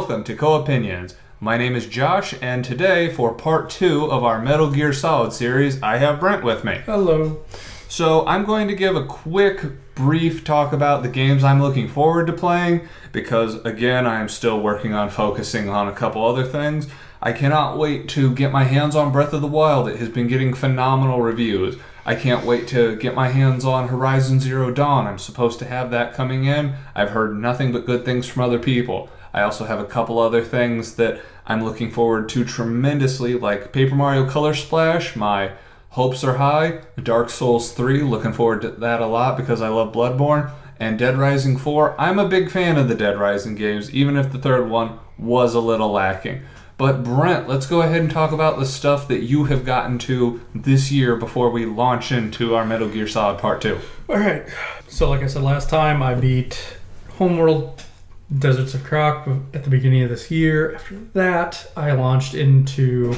welcome to Co-Opinions. My name is Josh, and today, for part 2 of our Metal Gear Solid series, I have Brent with me. Hello. So I'm going to give a quick, brief talk about the games I'm looking forward to playing, because again, I am still working on focusing on a couple other things. I cannot wait to get my hands on Breath of the Wild. It has been getting phenomenal reviews. I can't wait to get my hands on Horizon Zero Dawn. I'm supposed to have that coming in. I've heard nothing but good things from other people. I also have a couple other things that I'm looking forward to tremendously, like Paper Mario Color Splash. My hopes are high. Dark Souls 3, looking forward to that a lot because I love Bloodborne. And Dead Rising 4, I'm a big fan of the Dead Rising games, even if the third one was a little lacking. But Brent, let's go ahead and talk about the stuff that you have gotten to this year before we launch into our Metal Gear Solid Part 2. Alright, so like I said last time, I beat Homeworld Deserts of Croc at the beginning of this year. After that, I launched into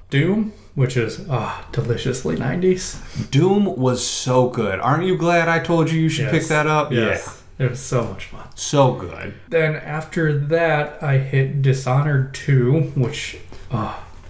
Doom, which is deliciously 90s. Doom was so good. Aren't you glad I told you should pick that up? Yes. Yeah. It was so much fun. So good. Then after that, I hit Dishonored 2, which,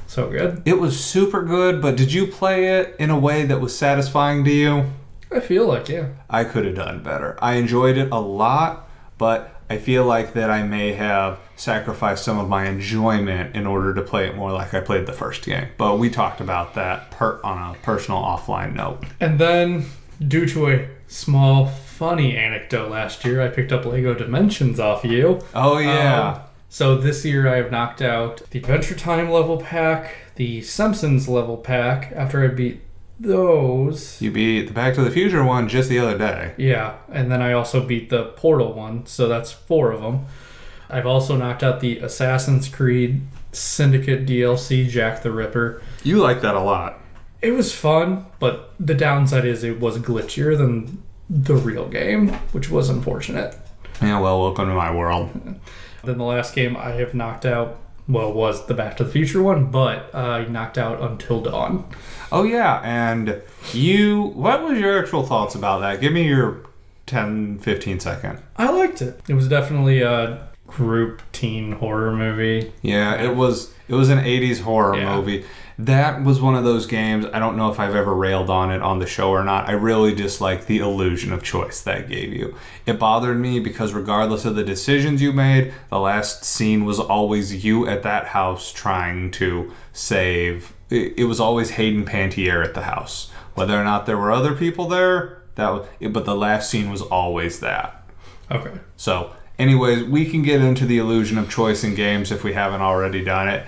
so good. It was super good, but did you play it in a way that was satisfying to you? I feel like, yeah. I could have done better. I enjoyed it a lot, but I feel like that I may have sacrificed some of my enjoyment in order to play it more like I played the first game. But we talked about that on a personal offline note. And then, due to a small funny anecdote last year, I picked up Lego Dimensions off you. Oh, yeah. So this year I have knocked out the Adventure Time level pack, the Simpsons level pack. After I beat those... You beat the Back to the Future one just the other day. Yeah, and then I also beat the Portal one, so that's 4 of them. I've also knocked out the Assassin's Creed Syndicate DLC, Jack the Ripper. You like that a lot. It was fun, but the downside is it was glitchier than the real game, which was unfortunate. Yeah, well, welcome to my world. Then the last game I have knocked out, was the Back to the Future one, but I knocked out Until Dawn. Oh, yeah, and what was your actual thoughts about that? Give me your 10, 15 second. I liked it. It was definitely a group teen horror movie. Yeah, it was an 80s horror movie. That was one of those games, I don't know if I've ever railed on it on the show or not. I really dislike the illusion of choice that gave you. It bothered me because regardless of the decisions you made, the last scene was always you at that house trying to save. It was always Hayden Panettiere at the house. Whether or not there were other people there, but the last scene was always that. Okay. So, anyways, we can get into the illusion of choice in games if we haven't already done it.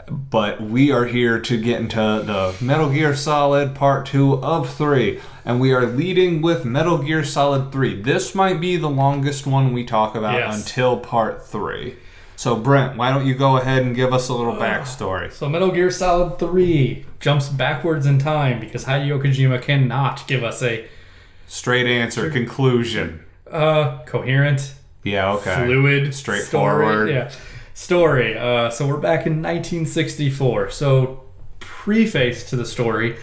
But we are here to get into the Metal Gear Solid Part 2 of 3. And we are leading with Metal Gear Solid 3. This might be the longest one we talk about until Part 3. So Brent, why don't you go ahead and give us a little backstory. So Metal Gear Solid 3 jumps backwards in time because Hideo Kojima cannot give us a... straight answer, conclusion. Coherent. Yeah, okay. Fluid. Straightforward. Story. So we're back in 1964. So preface to the story,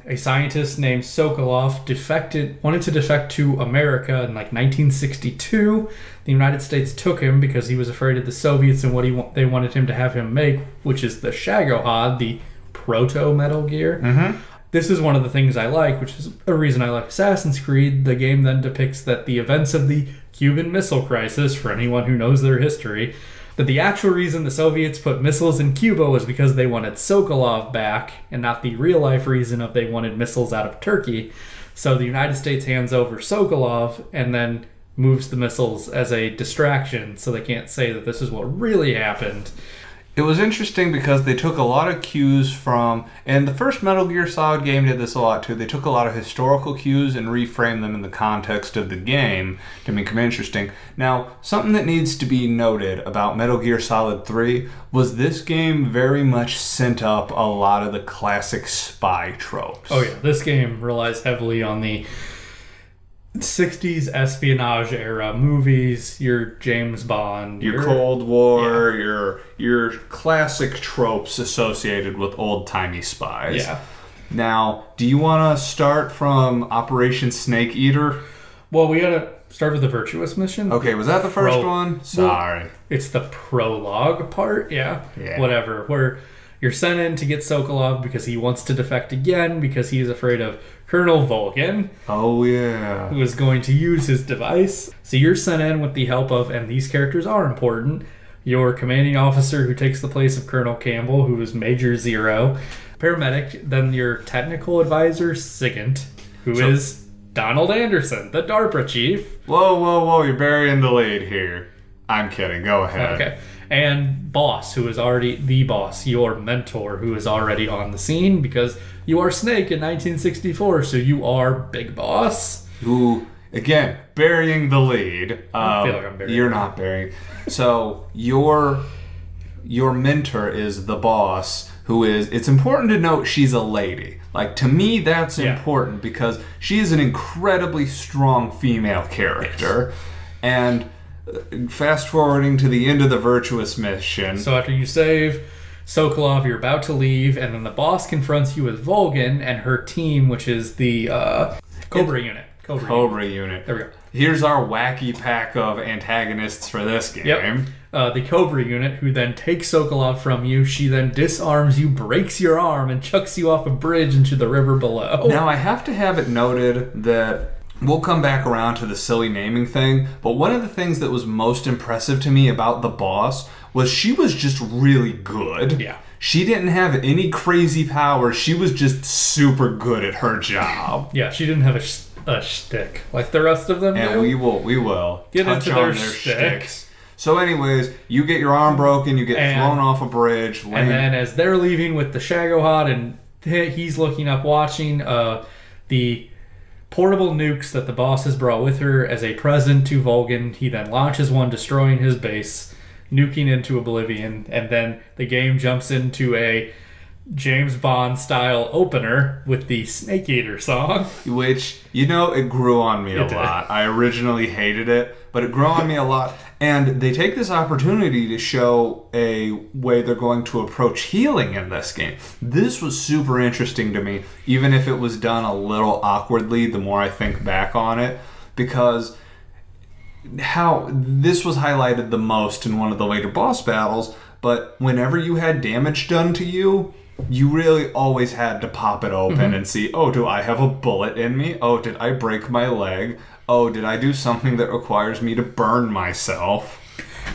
a scientist named Sokolov wanted to defect to America in like 1962. The United States took him because he was afraid of the Soviets and what they wanted him to have him make, which is the Shagohod, the proto Metal Gear. Mm-hmm. This is one of the things I like, which is a reason I like Assassin's Creed. The game then depicts that the events of the Cuban Missile Crisis, for anyone who knows their history, that the actual reason the Soviets put missiles in Cuba was because they wanted Sokolov back, and not the real-life reason of they wanted missiles out of Turkey. So the United States hands over Sokolov and then moves the missiles as a distraction so they can't say that this is what really happened. It was interesting because they took a lot of cues from, and the first Metal Gear Solid game did this a lot too, they took a lot of historical cues and reframed them in the context of the game to make them interesting. Now, something that needs to be noted about Metal Gear Solid 3 was this game very much sent up a lot of the classic spy tropes. Oh yeah, this game relies heavily on the 60s espionage era movies, your James Bond, your Cold War, your classic tropes associated with old-timey spies. Yeah. Now, do you want to start from Operation Snake Eater? Well, we gotta start with the Virtuous mission. Okay, was that the first one? Sorry. It's the prologue part, yeah. Whatever, where you're sent in to get Sokolov because he wants to defect again because he is afraid of Colonel Volgin. Oh, yeah. Who is going to use his device. So you're sent in with the help of, and these characters are important, your commanding officer who takes the place of Colonel Campbell, who is Major Zero, paramedic, then your technical advisor, Sigint, who is Donald Anderson, the DARPA chief. Whoa, you're burying the lead here. I'm kidding, go ahead. Okay. And Boss, who is already the boss, your mentor, who is already on the scene because you are Snake in 1964, so you are Big Boss. Who, again, burying the lead. I feel like I'm burying. You're not burying. So your mentor is the boss, who is, it's important to note she's a lady. Like, to me, that's important because she is an incredibly strong female character. And fast forwarding to the end of the Virtuous mission. So after you save Sokolov, you're about to leave, and then the boss confronts you with Volgin and her team, which is the Cobra unit. Cobra unit. There we go. Here's our wacky pack of antagonists for this game. Yep. The Cobra unit, who then takes Sokolov from you. She then disarms you, breaks your arm, and chucks you off a bridge into the river below. Now, I have to have it noted that we'll come back around to the silly naming thing, but one of the things that was most impressive to me about the boss was she was just really good. Yeah. She didn't have any crazy powers. She was just super good at her job. Yeah, she didn't have a shtick like the rest of them and do. we will get touch into on their shticks. So anyways, you get your arm broken, you get thrown off a bridge. And then as they're leaving with the Shagohod and he's looking up watching the portable nukes that the boss has brought with her as a present to Volgin, he then launches one, destroying his base, nuking into oblivion, and then the game jumps into a James Bond style opener with the Snake Eater song. Which, it grew on me a lot. I originally hated it, but it grew on me a lot. And they take this opportunity to show a way they're going to approach healing in this game. This was super interesting to me, even if it was done a little awkwardly the more I think back on it, because how this was highlighted the most in one of the later boss battles, but whenever you had damage done to you, you really always had to pop it open and see, oh, do I have a bullet in me? Oh, did I break my leg? Oh, did I do something that requires me to burn myself?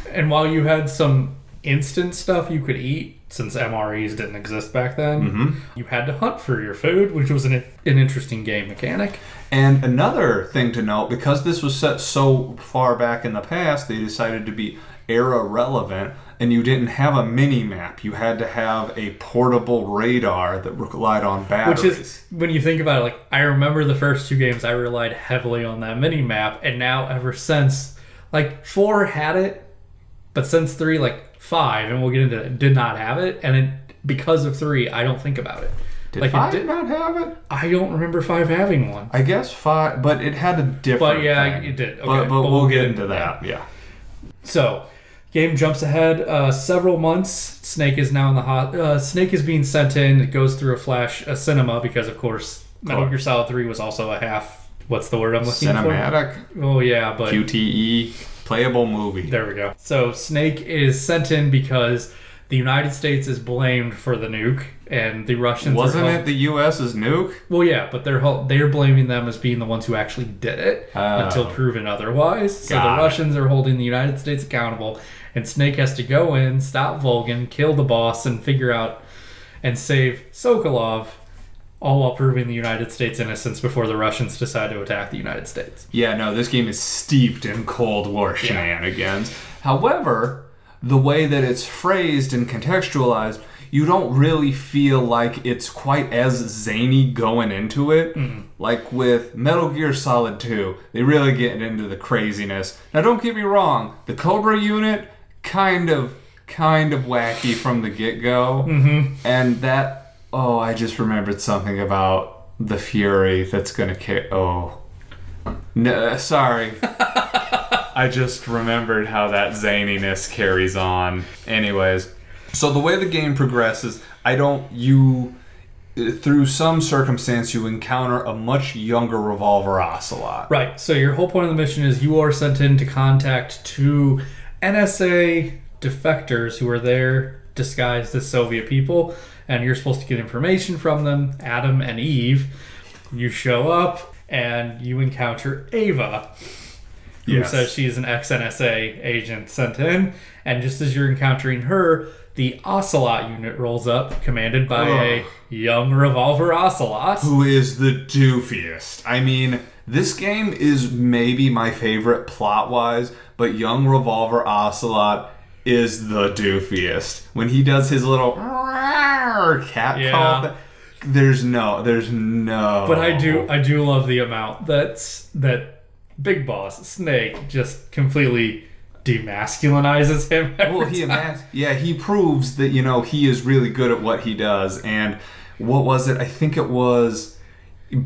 And while you had some instant stuff you could eat, since MREs didn't exist back then, you had to hunt for your food, which was an interesting game mechanic. And another thing to note, because this was set so far back in the past, they decided to be era relevant, and you didn't have a mini map. You had to have a portable radar that relied on batteries. Which is, when you think about it, like, I remember the first two games, I relied heavily on that mini map, and now ever since, like, 4 had it, but since 3, like, 5, and we'll get into it, did not have it, and because of 3, I don't think about it. Did 5 did not have it? I don't remember 5 having one. I guess 5, but it had a different But yeah, thing. it did. Okay, but we'll get into that. Yeah. So, game jumps ahead several months. Snake is now in the Snake is being sent in. It goes through a cinema because, of course, Metal Gear Solid 3 was also a half. What's the word I'm looking for? Cinematic. Oh yeah, but QTE, playable movie. There we go. So Snake is sent in because the United States is blamed for the nuke, and the Russians wasn't it the U.S.'s nuke? Well, yeah, but they're blaming them as being the ones who actually did it until proven otherwise. So the Russians are holding the United States accountable, and Snake has to go in, stop Volgin, kill the boss, and figure out and save Sokolov, all while proving the United States' innocence before the Russians decide to attack the United States. Yeah, no, this game is steeped in Cold War shenanigans. However, the way that it's phrased and contextualized, you don't really feel like it's quite as zany going into it. Like with Metal Gear Solid 2, they really get into the craziness. Now, don't get me wrong, the Cobra unit, kind of wacky from the get-go. And that, I just remembered something about the Fury that's gonna no, sorry. I just remembered how that zaniness carries on. Anyways, so the way the game progresses, through some circumstance, you encounter a much younger Revolver Ocelot. Right. So your whole point of the mission is you are sent in to contact two NSA defectors who are there disguised as Soviet people, and you're supposed to get information from them, Adam and Eve. You show up, and you encounter Ava, who says she is an ex-NSA agent sent in, and just as you're encountering her, the Ocelot unit rolls up, commanded by a young Revolver Ocelot. Who is the doofiest. I mean, this game is maybe my favorite plot-wise, but young Revolver Ocelot is the doofiest. When he does his little cat call, there's no. But I do love the amount that Big Boss Snake just completely demasculinizes him. He proves that he is really good at what he does. And what was it? I think it was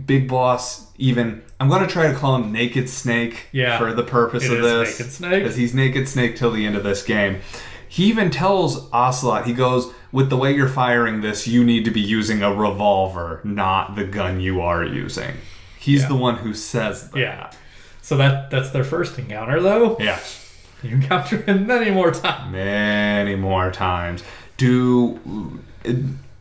Big Boss. Even I'm going to try to call him Naked Snake for the purpose of this, Naked Snake, because he's Naked Snake till the end of this game. He even tells Ocelot, he goes, with the way you're firing this, you need to be using a revolver, not the gun you are using. He's the one who says that. Yeah. So that's their first encounter, though? Yes. You encounter him many more times. Many more times.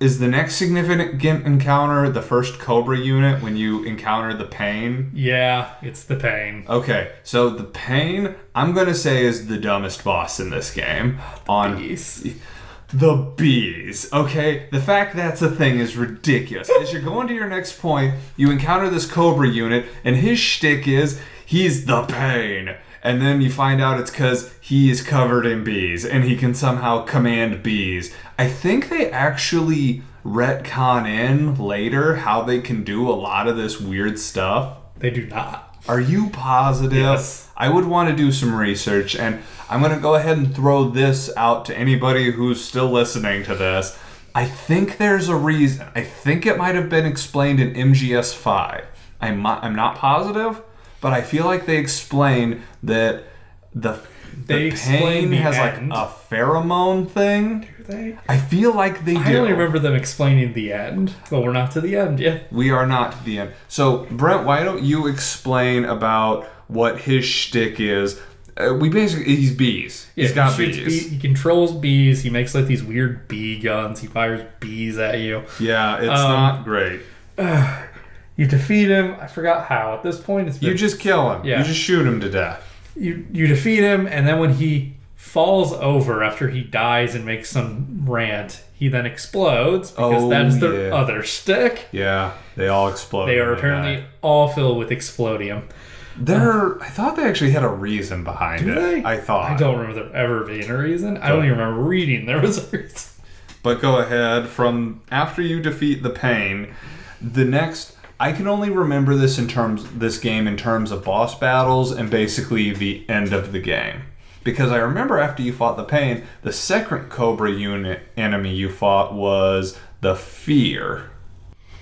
Is the next significant encounter the first Cobra unit when you encounter the Pain? Yeah, it's the Pain. Okay, so the Pain, I'm going to say, is the dumbest boss in this game. The bees. Okay, the fact that's a thing is ridiculous. As you're going to your next point, you encounter this Cobra unit, and his shtick is, he's the Pain. And then you find out it's because he is covered in bees, and he can somehow command bees. I think they actually retcon in later how they can do a lot of this weird stuff. They do not. Are you positive? Yes. I would want to do some research, and I'm going to go ahead and throw this out to anybody who's still listening to this. I think there's a reason. I think it might have been explained in MGS5. I'm not positive, but I feel like they explained that the Pain has like a pheromone thing. Do they? I feel like they do. I only remember them explaining the end, but we're not to the end yet. We are not to the end. So, Brent, why don't you explain about what his shtick is? He's bees. He's got bees. He controls bees. He makes like these weird bee guns. He fires bees at you. Yeah, it's not great. You defeat him. I forgot how. At this point, you just kill him. Yeah. You just shoot him to death. You defeat him, and then when he falls over after he dies and makes some rant, he then explodes because that is their other stick. Yeah, they all explode. They are apparently all filled with explodium. I thought they actually had a reason behind it. They? I thought. I don't remember there ever being a reason. I don't even remember reading there was a reason. But go ahead. From after you defeat the Pain, the next. I can only remember this game in terms of boss battles and basically the end of the game. Because I remember after you fought the Pain, the second Cobra unit enemy you fought was the Fear.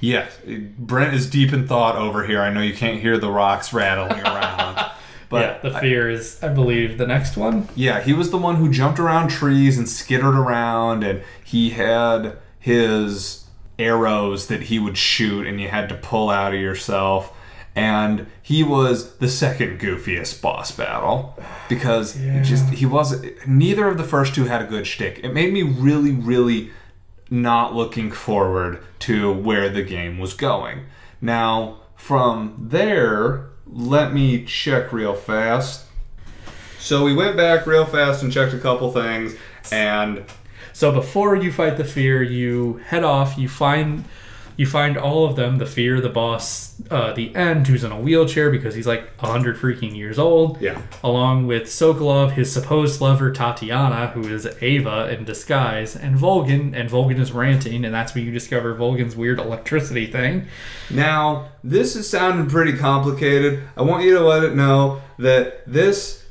Yes, Brent is deep in thought over here. I know you can't hear the rocks rattling around. But yeah, the Fear is, I believe, the next one. Yeah, he was the one who jumped around trees and skittered around, and he had his arrows that he would shoot and you had to pull out of yourself, and he was the second goofiest boss battle because neither of the first two had a good shtick. It made me really, really not looking forward to where the game was going. Now from there, let me check real fast. So we went back real fast and checked a couple things, and so before you fight the Fear, you head off. You find all of them. The Fear, the boss, the End, who's in a wheelchair because he's like 100 freaking years old. Yeah. Along with Sokolov, his supposed lover Tatiana, who is Ava in disguise, and Volgin. And Volgin is ranting, and that's when you discover Volgin's weird electricity thing. Now, this is sounding pretty complicated. I want you to let it know that this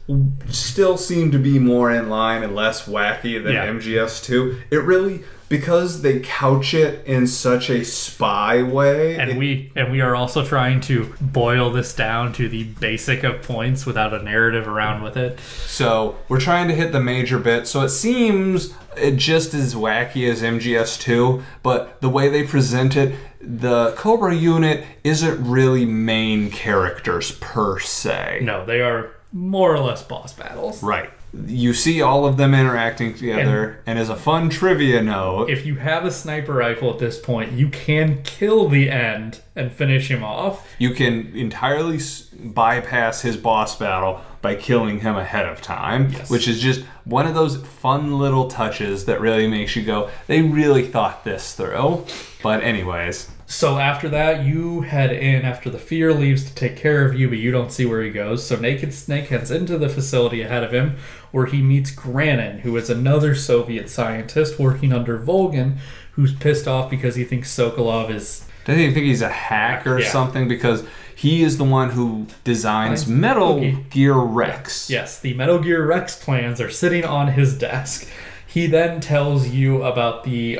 still seem to be more in line and less wacky than MGS2. It really, because they couch it in such a spy way. And we are also trying to boil this down to the basic of points without a narrative around with it. So we're trying to hit the major bits. So it seems just as wacky as MGS2, but the way they present it, the Cobra unit isn't really main characters per se. No, they are more or less boss battles. Right. You see all of them interacting together, and as a fun trivia note, if you have a sniper rifle at this point, you can kill the end and finish him off. You can entirely bypass his boss battle by killing him ahead of time, which is just one of those fun little touches that really makes you go, they really thought this through. But anyways. So after that, you head in after the Fear leaves to take care of you, but you don't see where he goes. So Naked Snake heads into the facility ahead of him, where he meets Granin, who is another Soviet scientist working under Volgin, who's pissed off because he thinks Sokolov is... Doesn't he think he's a hack or something? Because he is the one who designs Metal Gear Rex. Yes, the Metal Gear Rex plans are sitting on his desk. He then tells you about the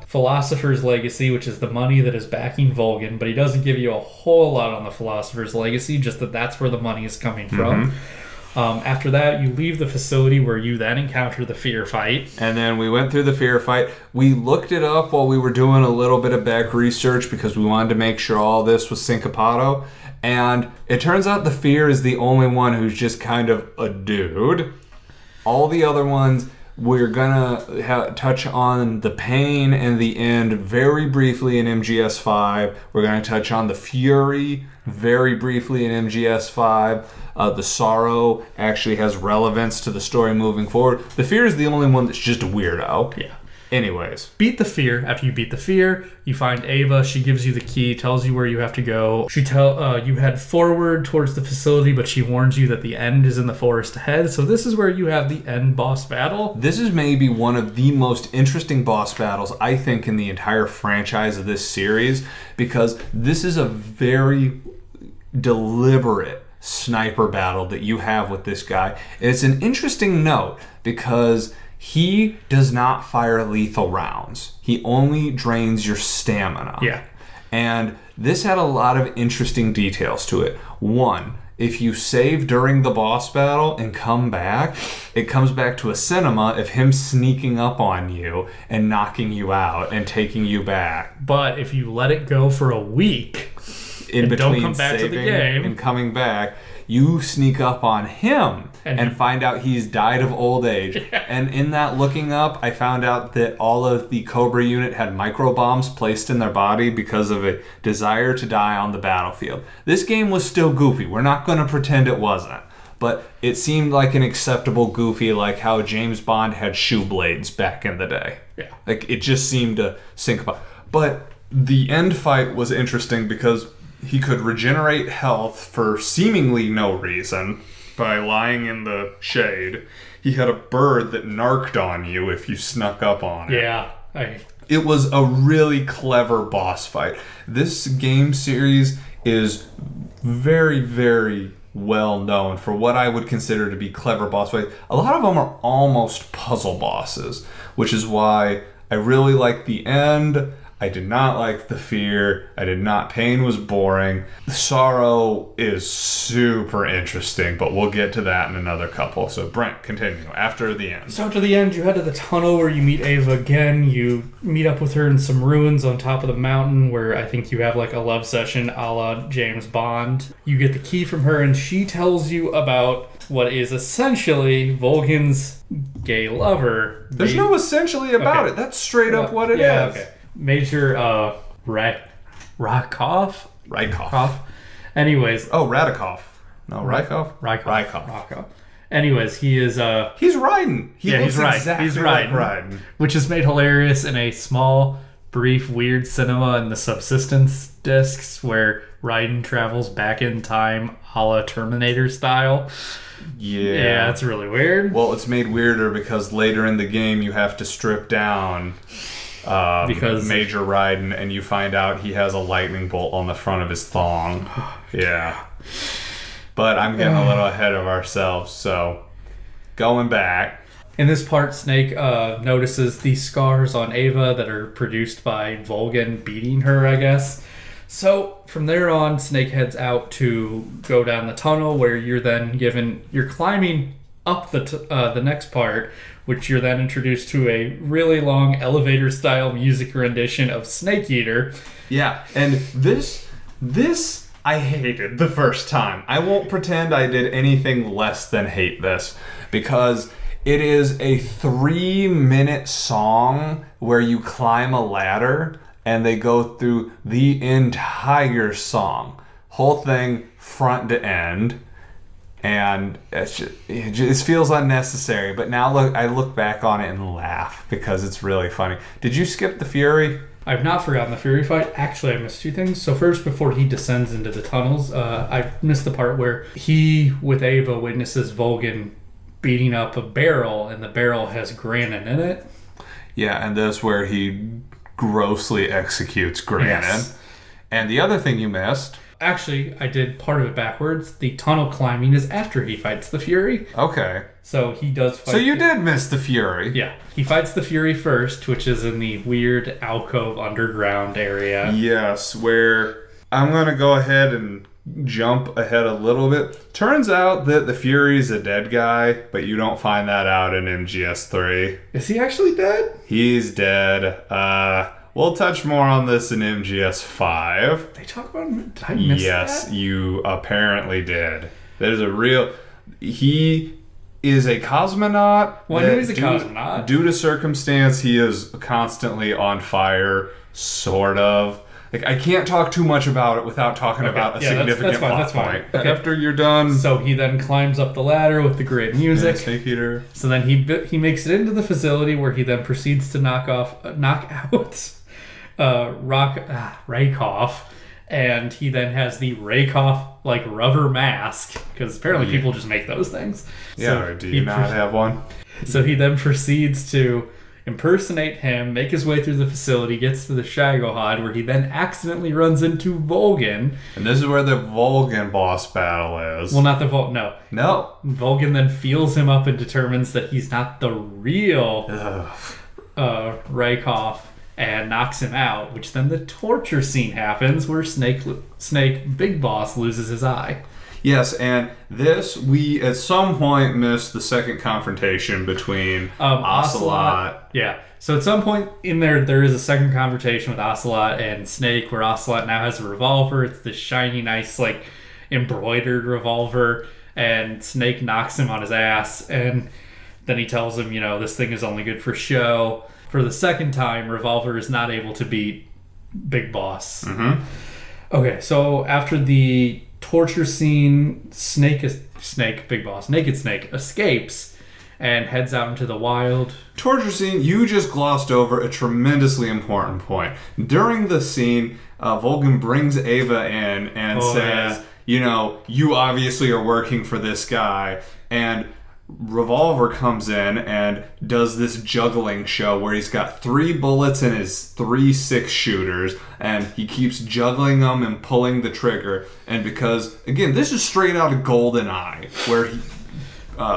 Philosopher's Legacy, which is the money that is backing Volgin, but he doesn't give you a whole lot on the Philosopher's Legacy, just that that's where the money is coming from. After that, you leave the facility where you then encounter the Fear fight. And then we went through the Fear fight. We looked it up while we were doing a little bit of back research because we wanted to make sure all this was syncopado. And it turns out the Fear is the only one who's just kind of a dude. All the other ones... We're gonna touch on the Pain and the End very briefly in MGS5. We're gonna touch on the Fury very briefly in MGS5. The Sorrow actually has relevance to the story moving forward. The Fear is the only one that's just a weirdo. Yeah. Anyways. Beat the Fear. After you beat the Fear, you find Ava. She gives you the key, tells you where you have to go. You head forward towards the facility, but she warns you that the End is in the forest ahead. So this is where you have the End boss battle. This is maybe one of the most interesting boss battles, I think, in the entire franchise of this series, because this is a very deliberate sniper battle that you have with this guy. And it's an interesting note because... he does not fire lethal rounds. He only drains your stamina. Yeah. And this had a lot of interesting details to it. One, if you save during the boss battle and come back, it comes back to a cinema of him sneaking up on you and knocking you out and taking you back. But if you let it go for a week in between don't come back to the game and coming back, you sneak up on him and find out he's died of old age. Yeah. And in that looking up, I found out that all of the Cobra unit had microbombs placed in their body because of a desire to die on the battlefield. This game was still goofy. We're not going to pretend it wasn't. But it seemed like an acceptable goofy, like how James Bond had shoe blades back in the day. Yeah. Like, it just seemed to sync up. But the End fight was interesting because he could regenerate health for seemingly no reason by lying in the shade. He had a bird that narked on you if you snuck up on it. Yeah. It was a really clever boss fight. This game series is very, very well known for what I would consider to be clever boss fights. A lot of them are almost puzzle bosses, which is why I really like the End. I did not like the Fear. I did not. Pain was boring. Sorrow is super interesting, but we'll get to that in another couple. So Brent, continue. After the End. So after the End, you head to the tunnel where you meet Ava again. You meet up with her in some ruins on top of the mountain where I think you have like a love session a la James Bond. You get the key from her and she tells you about what is essentially Volgin's gay lover. There's no essentially about it. That's straight up what it is. Okay. Major Rykov? Anyways. Oh, Radikov. No, Rykov? Rykov. Anyways, he is... he's Raiden. He looks he's right. exactly he's like Raiden, Raiden. Which is made hilarious in a small, brief, weird cinema in the Subsistence discs where Raiden travels back in time a la Terminator style. Yeah, it's really weird. Well, it's made weirder because later in the game you have to strip down... because Major Raiden, and you find out he has a lightning bolt on the front of his thong. Yeah. But I'm getting a little ahead of ourselves, so going back. In this part, Snake notices these scars on Ava that are produced by Volgin beating her, I guess. So from there on, Snake heads out to go down the tunnel, where you're climbing up the next part, which you're then introduced to a really long elevator-style music rendition of Snake Eater. Yeah, and this I hated the first time. I won't pretend I did anything less than hate this, because it is a 3-minute song where you climb a ladder and they go through the entire song. Whole thing front to end. And it just feels unnecessary. But now I look back on it and laugh because it's really funny. Did you skip the Fury? I've not forgotten the Fury fight. Actually, I missed 2 things. So first, before he descends into the tunnels, I missed the part where he, with Ava, witnesses Volgin beating up a barrel, and the barrel has Granin in it. Yeah, and that's where he grossly executes Granin. Yes. And the other thing you missed... Actually, I did part of it backwards. The tunnel climbing is after he fights the Fury. Okay. So he does fight... So you did miss the Fury. Yeah. He fights the Fury first, which is in the weird alcove underground area. Yes, where I'm going to go ahead and jump ahead a little bit. Turns out that the Fury's a dead guy, but you don't find that out in MGS3. Is he actually dead? He's dead. We'll touch more on this in MGS5. They talk about him? Did I miss that? Yes, you apparently did. There's a real... He is a cosmonaut. Well, I knew he's a cosmonaut. Due to circumstance, he is constantly on fire, sort of. Like, I can't talk too much about it without talking about a significant plot point. Okay. After you're done... So he then climbs up the ladder with the great music. Yeah, Snake Eater. So then he makes it into the facility, where he then proceeds to knock out Rakoff, and he then has the Rakoff like rubber mask, because apparently people just make those things. Yeah, So do you not have one? So he then proceeds to impersonate him, make his way through the facility, gets to the Shagohod, where he then accidentally runs into Volgin. And this is where the Volgin boss battle is. Well, not the No. Volgin then feels him up and determines that he's not the real Rakoff, and knocks him out, which then the torture scene happens, where Snake Big Boss loses his eye. Yes, and this, we at some point missed the second confrontation between Ocelot. Yeah, so at some point in there is a second confrontation with Ocelot and Snake, where Ocelot now has a revolver. It's this shiny, nice, like, embroidered revolver, and Snake knocks him on his ass, and then he tells him, this thing is only good for show. For the second time, Revolver is not able to beat Big Boss. Mm-hmm. Okay, so after the torture scene, Big Boss, Naked Snake, escapes and heads out into the wild. Torture scene, you just glossed over a tremendously important point. During the scene, Volgin brings Ava in and says, you obviously are working for this guy, and Revolver comes in and does this juggling show where he's got 3 bullets in his 3 6-shooters, and he keeps juggling them and pulling the trigger. And because, again, this is straight out of GoldenEye, where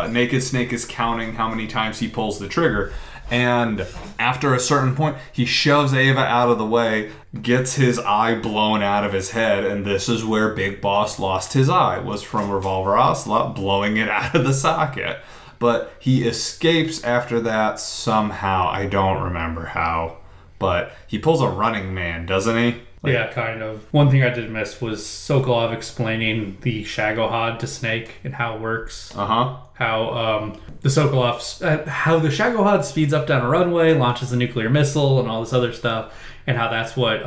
Naked Snake is counting how many times he pulls the trigger. And after a certain point, he shoves Ava out of the way, gets his eye blown out of his head, and this is where Big Boss lost his eye, was from Revolver Ocelot blowing it out of the socket. But he escapes after that somehow. I don't remember how. But he pulls a Running Man, doesn't he? Yeah, kind of. One thing I did miss was Sokolov explaining the Shagohod to Snake and how it works. Uh-huh. How the Shagohod speeds up down a runway, launches a nuclear missile, and all this other stuff, and how that's what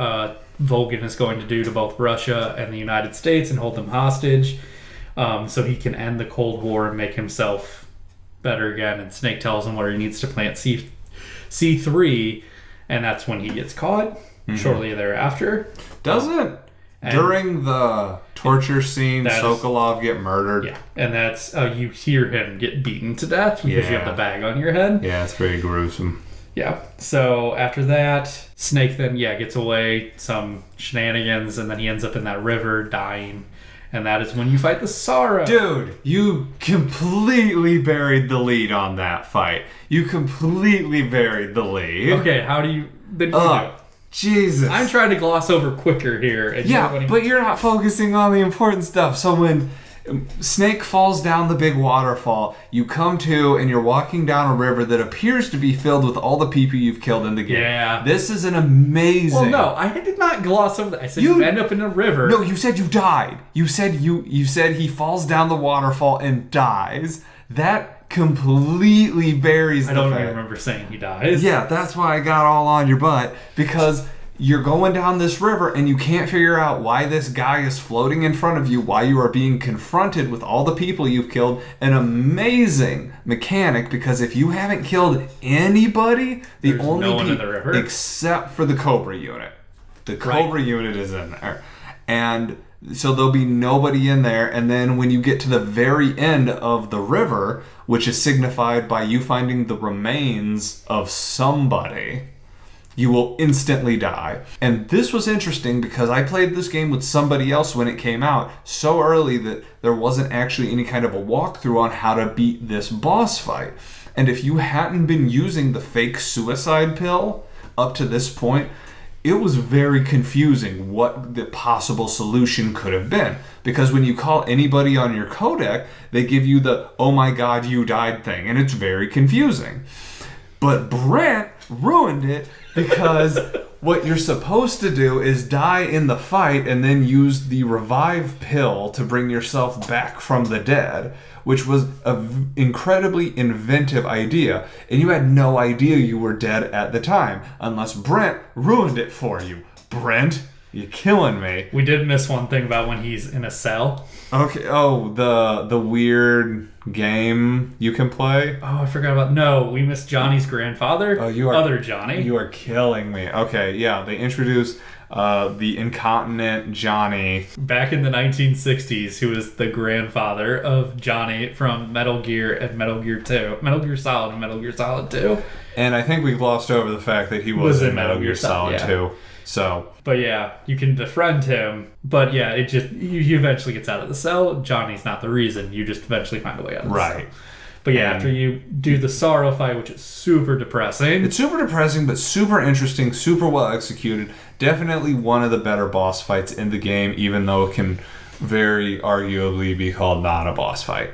Volgin is going to do to both Russia and the United States and hold them hostage, so he can end the Cold War and make himself better again. And Snake tells him where he needs to plant C3, and that's when he gets caught. Mm-hmm. Shortly thereafter. Doesn't during the torture scene Sokolov get murdered? Yeah, and that's you hear him get beaten to death because you have the bag on your head. Yeah, it's very gruesome. Yeah, so after that, Snake then gets away, some shenanigans, and then he ends up in that river dying. and that is when you fight the Sorrow. Dude, you completely buried the lead on that fight. You completely buried the lead. Okay, how do you... Then you do. Jesus. I'm trying to gloss over quicker here. And but you're not focusing on the important stuff. So when Snake falls down the big waterfall, you come to and you're walking down a river that appears to be filled with all the people you've killed in the game. Yeah. This is an amazing... Well, no, I did not gloss over that. I said you end up in a river. No, you said you died. You said he falls down the waterfall and dies. That completely buries the fact. I don't even remember saying he dies. Yeah, that's why I got all on your butt, because you're going down this river and you can't figure out why this guy is floating in front of you, why you are being confronted with all the people you've killed. An amazing mechanic, because if you haven't killed anybody, There's no one in the river except for the Cobra unit. The Cobra unit is in there. And so there'll be nobody in there, and then when you get to the very end of the river, which is signified by you finding the remains of somebody, you will instantly die. And this was interesting because I played this game with somebody else when it came out so early that there wasn't actually any kind of a walkthrough on how to beat this boss fight. And if you hadn't been using the fake suicide pill up to this point, it was very confusing what the possible solution could have been. Because when you call anybody on your codec, they give you the, oh my god, you died thing. And it's very confusing. But Brent ruined it because what you're supposed to do is die in the fight and then use the revive pill to bring yourself back from the dead, which was an incredibly inventive idea. And you had no idea you were dead at the time, unless Brent ruined it for you. Brent, you're killing me. We did miss one thing about when he's in a cell. Okay, the weird game you can play? Oh, I forgot about... No, we missed Johnny's grandfather. Oh, you are... Other Johnny. You are killing me. Okay, yeah, they introduced the incontinent Johnny. Back in the 1960s, who was the grandfather of Johnny from Metal Gear and Metal Gear 2. Metal Gear Solid and Metal Gear Solid 2. And I think we glossed over the fact that he was in Metal Gear Solid 2. So... But yeah, you can befriend him. But yeah, it just... He eventually gets out of the cell. Johnny's not the reason. You just eventually find a way out of the cell. Right. But yeah, after you do the Sorrow fight, which is super depressing. It's super depressing, but super interesting, super well executed. Definitely one of the better boss fights in the game, even though it can very arguably be called not a boss fight.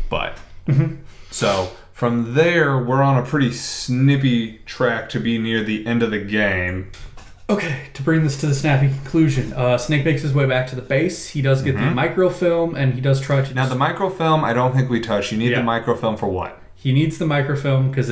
But, so from there, we're on a pretty snippy track to be near the end of the game. Okay, to bring this to the snappy conclusion, Snake makes his way back to the base. He does get the microfilm, and he does try to... Now, the microfilm, I don't think we touched. You need the microfilm for what? He needs the microfilm because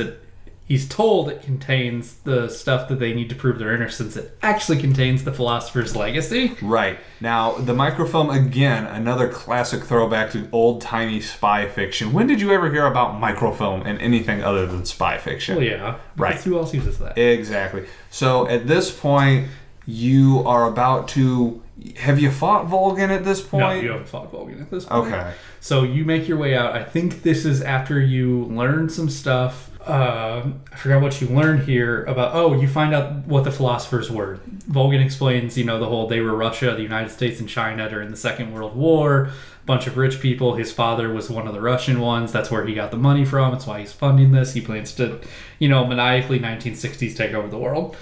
he's told it contains the stuff that they need to prove their innocence. It actually contains the Philosopher's Legacy. Right. Now, the microfilm, again, another classic throwback to old-timey spy fiction. When did you ever hear about microfilm in anything other than spy fiction? Well, yeah. Right. Who else uses that? Exactly. So, at this point, you are about to... Have you fought Volgin at this point? No, you haven't fought Volgin at this point. Okay. So, you make your way out. I think this is after you learn some stuff. I forgot what you learned here about... Oh, you find out what the philosophers were. Volgin explains, the whole... They were Russia, the United States, and China during the Second World War. A bunch of rich people. His father was one of the Russian ones. That's where he got the money from. That's why he's funding this. He plans to, maniacally 1960s take over the world.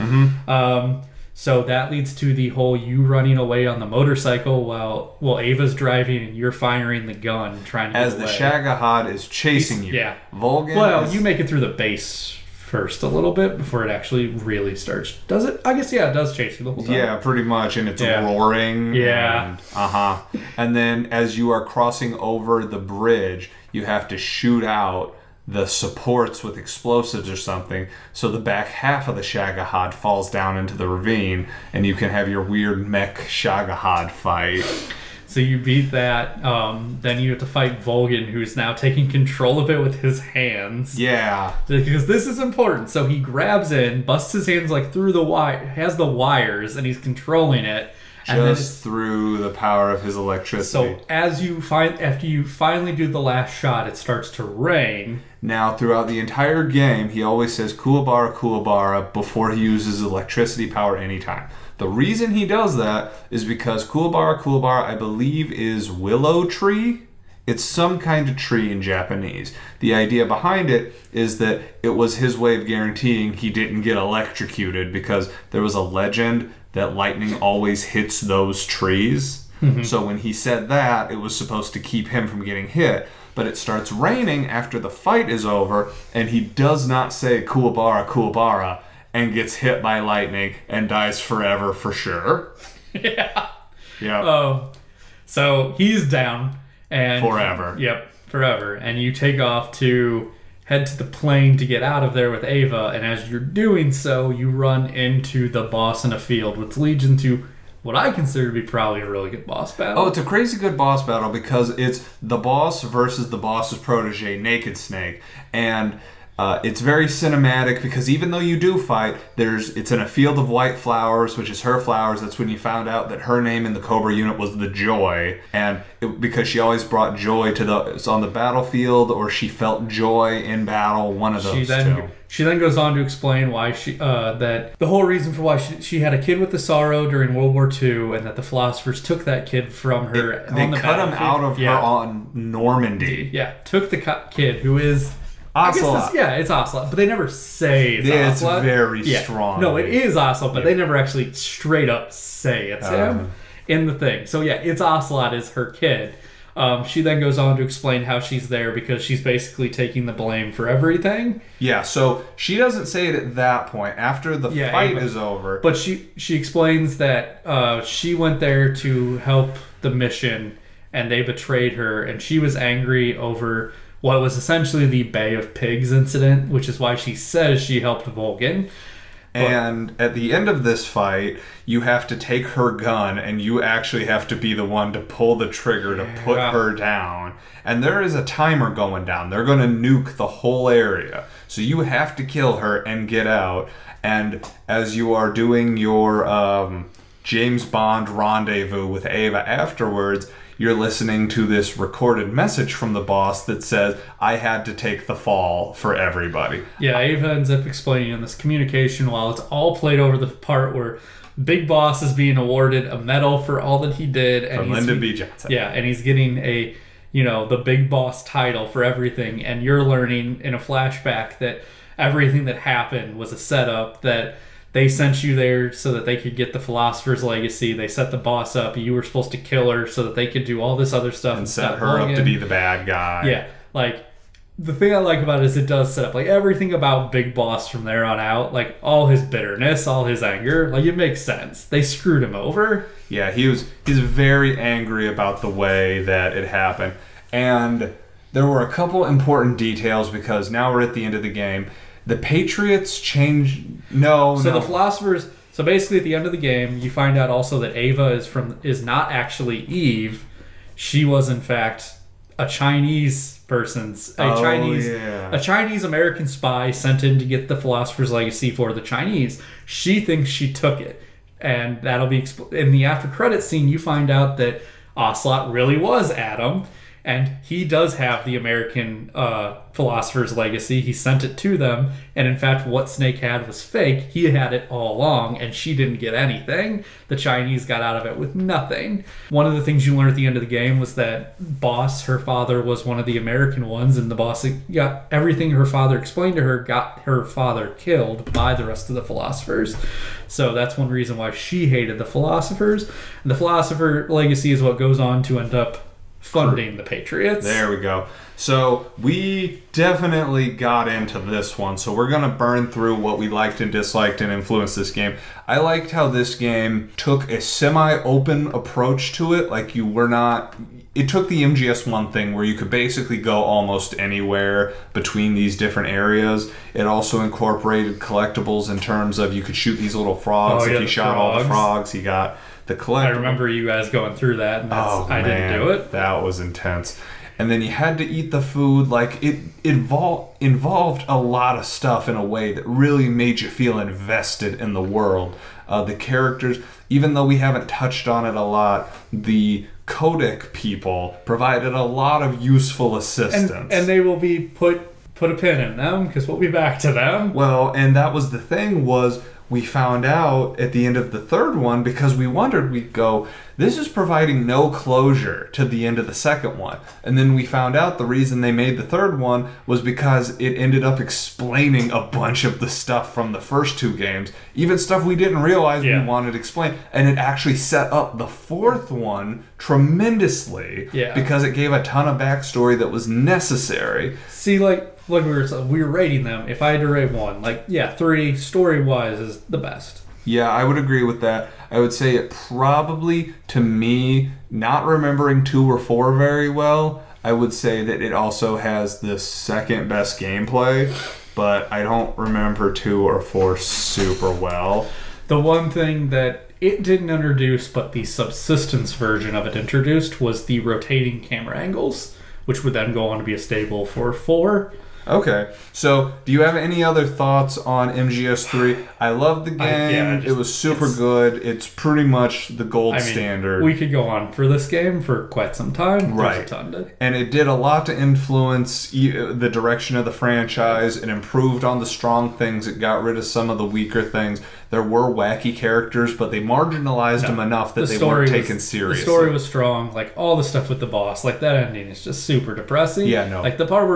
So that leads to the whole you running away on the motorcycle while Ava's driving and you're firing the gun trying to get away. As the Shagohod is chasing you. Yeah. Volgin you make it through the base first a little bit before it actually really starts. Does it? I guess, yeah, it does chase you the whole time. Yeah, pretty much. And it's roaring. Yeah. And then as you are crossing over the bridge, you have to shoot out the supports with explosives or something, so the back half of the Shagohod falls down into the ravine, and you can have your weird mech Shagohod fight. So you beat that, then you have to fight Volgin, who's now taking control of it with his hands. Yeah. Because this is important. So he grabs in, busts his hands through the wire, has the wires, and he's controlling it. And then just through the power of his electricity. So after you finally do the last shot, it starts to rain. Now, throughout the entire game, he always says Kuwabara, Kuwabara before he uses electricity power anytime. The reason he does that is because Kuwabara, Kuwabara, I believe, is willow tree. It's some kind of tree in Japanese. The idea behind it is that it was his way of guaranteeing he didn't get electrocuted, because there was a legend that lightning always hits those trees. So when he said that, it was supposed to keep him from getting hit. But it starts raining after the fight is over, and he does not say Kuwabara, Kuwabara, and gets hit by lightning and dies forever for sure. Yeah. Yeah. So he's down. And Forever. Yep, forever. And you take off to head to the plane to get out of there with Ava, and as you're doing so, you run into the boss in a field, which leads into what I consider to be probably a really good boss battle. Oh, it's a crazy good boss battle because it's the boss versus the boss's protege, Naked Snake. And it's very cinematic because even though you do fight, it's in a field of white flowers, which is her flowers. That's when you found out that her name in the Cobra unit was the Joy, and because she always brought joy on the battlefield, or she felt joy in battle. One of those two. She then goes on to explain why that the whole reason for why she had a kid with the sorrow during World War II, and that the philosophers took that kid from her. They cut him out of her on Normandy. Yeah, took the kid who is. Ocelot. It's Ocelot, but they never say it's Ocelot. It's very strong. No, it is Ocelot, but they never actually straight up say it's him in the thing. So yeah, it's Ocelot is her kid. She then goes on to explain how she's there because she's basically taking the blame for everything. Yeah, so she doesn't say it at that point. After the fight is over. But she explains that she went there to help the mission, and they betrayed her, and she was angry over what was essentially the Bay of Pigs incident, which is why she says she helped Volgin. And at the end of this fight, you have to take her gun, and you actually have to be the one to pull the trigger to put her down. And there is a timer going down. They're going to nuke the whole area. So you have to kill her and get out. And as you are doing your James Bond rendezvous with Ava afterwards, you're listening to this recorded message from the boss that says, I had to take the fall for everybody. Yeah, Ava ends up explaining in this communication while it's all played over the part where Big Boss is being awarded a medal for all that he did. And From Lyndon B. Johnson. Yeah, and he's getting the Big Boss title for everything. And you're learning in a flashback that everything that happened was a setup, that they sent you there so that they could get the Philosopher's Legacy. They set the boss up. You were supposed to kill her so that they could do all this other stuff. And set her up to be the bad guy. Yeah. Like, the thing I like about it is it does set up, like, everything about Big Boss from there on out. Like, all his bitterness, all his anger. Like, it makes sense. They screwed him over. Yeah, he's very angry about the way that it happened. And there were a couple important details because now we're at the end of the game. The Patriots changed. The Philosophers. So basically, at the end of the game, you find out also that Ava is not actually Eve. She was in fact a Chinese a Chinese American spy sent in to get the Philosopher's Legacy for the Chinese. She thinks she took it, and that'll be in the after credits scene. You find out that Ocelot really was Adam. And he does have the American Philosopher's Legacy. He sent it to them. And in fact, what Snake had was fake. He had it all along, and she didn't get anything. The Chinese got out of it with nothing. One of the things you learned at the end of the game was that Boss, her father, was one of the American ones. And the boss got everything her father explained to her, got her father killed by the rest of the Philosophers. So that's one reason why she hated the Philosophers. And the Philosopher Legacy is what goes on to end up funding the Patriots. There we go. So we definitely got into this one. So we're going to burn through what we liked and disliked and influenced this game. I liked how this game took a semi-open approach to it. Like it took the MGS1 thing where you could basically go almost anywhere between these different areas. It also incorporated collectibles in terms of you could shoot these little frogs. If you shot all the frogs, you got the collectible. I remember you guys going through that, and I didn't do it. That was intense. and then you had to eat the food. Like, it involved a lot of stuff in a way that really made you feel invested in the world. The characters, even though we haven't touched on it a lot, the codec people provided a lot of useful assistance. And they will be put a pin in them, because we'll be back to them. Well, and that was the thing, was we found out at the end of the third one, because we wondered, we'd go, this is providing no closure to the end of the second one. And then we found out the reason they made the third one was because it ended up explaining a bunch of the stuff from the first two games, even stuff we didn't realize we wanted explained. And it actually set up the fourth one tremendously, because it gave a ton of backstory that was necessary. See, like we were rating them. If I had to rate one, 3 story-wise is the best. Yeah, I would agree with that. I would say it probably, to me, not remembering 2 or 4 very well, I would say that it also has the second best gameplay, but I don't remember 2 or 4 super well. The one thing that it didn't introduce, but the subsistence version of it introduced, was the rotating camera angles, which would then go on to be a stable for 4. Okay, so do you have any other thoughts on MGS3? I love the game. It was super good. It's pretty much the gold standard. We could go on for this game for quite some time. Right. There's a ton to... And it did a lot to influence the direction of the franchise. It improved on the strong things. It got rid of some of the weaker things. There were wacky characters, but they marginalized them enough that they weren't taken seriously. The story was strong. Like, all the stuff with the boss, like that ending is just super depressing. Yeah, no. Like the part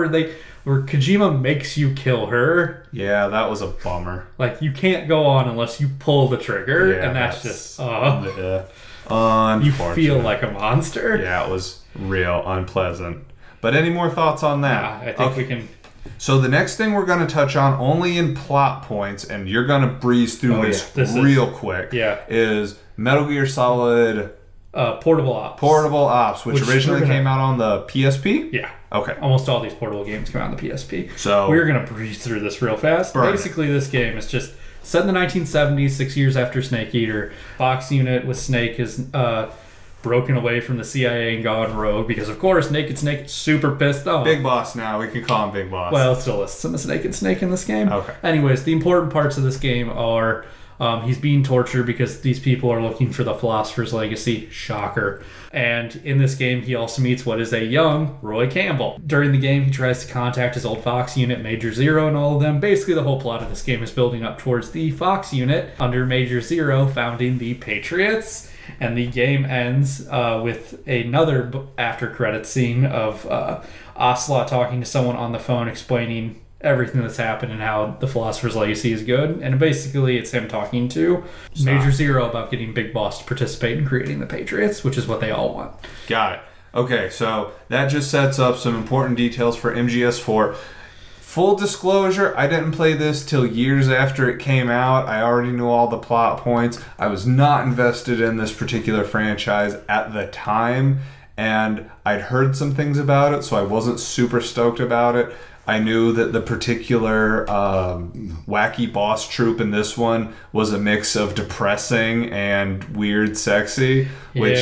where Kojima makes you kill her. Yeah, that was a bummer. Like, you can't go on unless you pull the trigger, and that's just... you feel like a monster. Yeah, it was real unpleasant. But any more thoughts on that? Yeah, I think we can... So the next thing we're going to touch on, only in plot points, and you're going to breeze through this real quick, is Metal Gear Solid... Portable Ops. Portable Ops, which originally came out on the PSP? Yeah. Okay. Almost all these portable games come out on the PSP. So we're going to breeze through this real fast. Basically, this game is just set in the 1970s, 6 years after Snake Eater. Fox unit with Snake is broken away from the CIA and gone rogue because, of course, Naked Snake is super pissed off. Big Boss now. We can call him Big Boss. Well, it still lists him as Naked Snake in this game. Okay. Anyways, the important parts of this game are... he's being tortured because these people are looking for the Philosopher's Legacy. Shocker. And in this game, he also meets what is a young Roy Campbell. During the game, he tries to contact his old Fox unit, Major Zero, and all of them. Basically, the whole plot of this game is building up towards the Fox unit under Major Zero founding the Patriots. And the game ends with another after-credits scene of Ocelot talking to someone on the phone explaining everything that's happened and how the Philosopher's Legacy is good. And basically it's him talking to Major Zero about getting Big Boss to participate in creating the Patriots, which is what they all want. Got it. Okay, so that just sets up some important details for MGS4. Full disclosure, I didn't play this till years after it came out. I already knew all the plot points. I was not invested in this particular franchise at the time, and I'd heard some things about it, so I wasn't super stoked about it. I knew that the particular wacky boss troop in this one was a mix of depressing and weird sexy, which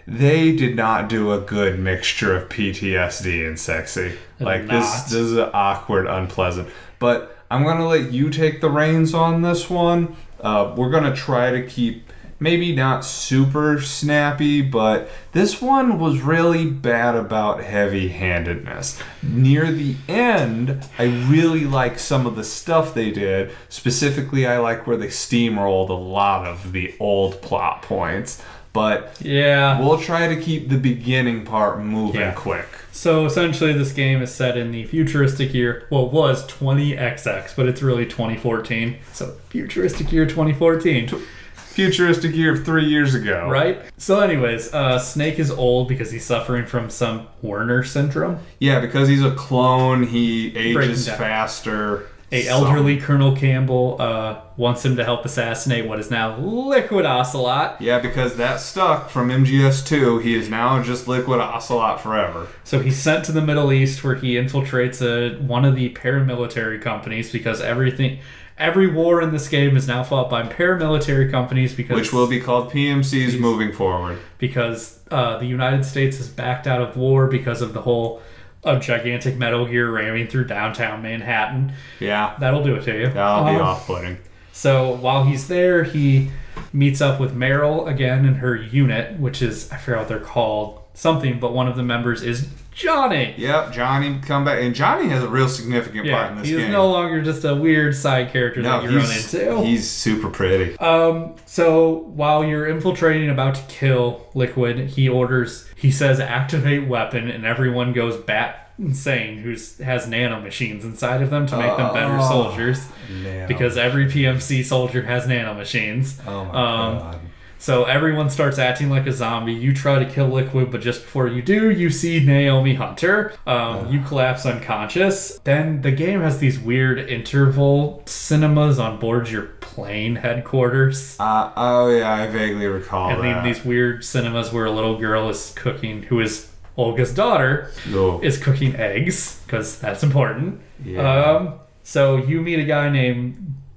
they did not do a good mixture of PTSD and sexy. Like this is awkward, unpleasant. But I'm going to let you take the reins on this one. We're going to try to keep maybe not super snappy, but this one was really bad about heavy-handedness. Near the end, I really like some of the stuff they did. Specifically, I like where they steamrolled a lot of the old plot points. But we'll try to keep the beginning part moving quick. So essentially this game is set in the futuristic year, well, it was 20XX, but it's really 2014. So futuristic year 2014. Futuristic year of 3 years ago. Right? So anyways, Snake is old because he's suffering from some Werner syndrome. Yeah, because he's a clone, he ages faster. A elderly Colonel Campbell wants him to help assassinate what is now Liquid Ocelot. Yeah, because that stuck from MGS2. He is now just Liquid Ocelot forever. So he's sent to the Middle East where he infiltrates one of the paramilitary companies because every war in this game is now fought by paramilitary companies which will be called PMCs moving forward. Because the United States has backed out of war because of the whole gigantic Metal Gear ramming through downtown Manhattan. Yeah. That'll do it to you. That'll be off-putting. So while he's there, he meets up with Meryl again and her unit, which is, I forget what they're called, something, but one of the members is Johnny. Yep, Johnny come back. And Johnny has a real significant part in this game. He's no longer just a weird side character that you run into. He's super pretty. So while you're infiltrating, about to kill Liquid, he says activate weapon, and everyone goes bat insane who has nanomachines inside of them to make them better soldiers. Because every PMC soldier has nanomachines. Oh my god. So everyone starts acting like a zombie. You try to kill Liquid, but just before you do, you see Naomi Hunter. You collapse unconscious. Then the game has these weird interval cinemas on board your plane headquarters. Oh yeah, I vaguely recall that. And then these weird cinemas where a little girl is cooking, who is Olga's daughter, is cooking eggs, because that's important. Yeah. So you meet a guy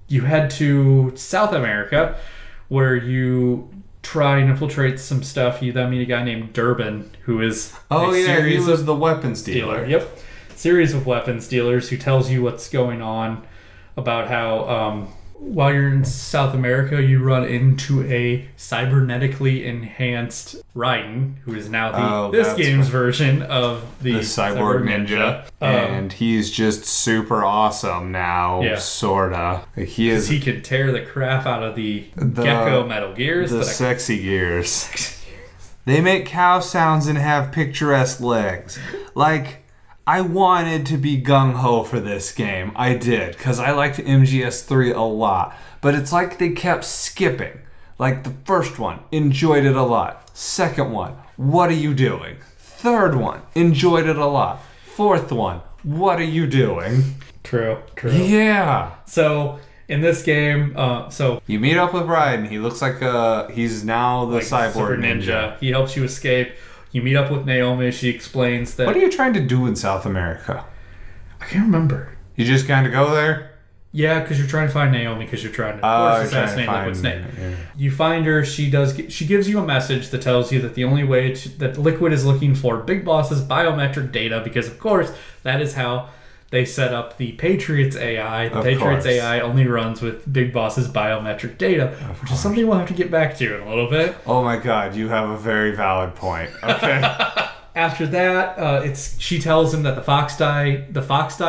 you head to South America, where you try and infiltrate some stuff. You then meet a guy named Durbin, who is he was the weapons dealer. Yep. Series of weapons dealers who tells you what's going on, about how while you're in South America, you run into a cybernetically enhanced Raiden, who is now this game's version of the Cyborg Ninja. And he's just super awesome now, sorta. He can tear the crap out of the Gecko Metal Gears. The sexy gears. They make cow sounds and have picturesque legs. Like, I wanted to be gung-ho for this game. I did, because I liked MGS3 a lot. But it's like they kept skipping. Like the first one, enjoyed it a lot. Second one, what are you doing? Third one, enjoyed it a lot. Fourth one, what are you doing? True. Yeah. So, in this game, you meet up with Raiden. He looks like he's now the cyborg ninja. He helps you escape. You meet up with Naomi. She explains that... What are you trying to do in South America? I can't remember. You just kind of go there? Yeah, because you're trying to find Naomi, because you're trying to, of course, assassinate Liquid's name. Yeah. You find her. She gives you a message that tells you that the only way that Liquid is looking for Big Boss's biometric data, because, of course, that is how they set up the Patriots AI. The Patriots AI only runs with Big Boss's biometric data, which is something we'll have to get back to in a little bit. Oh my god, you have a very valid point. Okay. After that, she tells him that the fox dye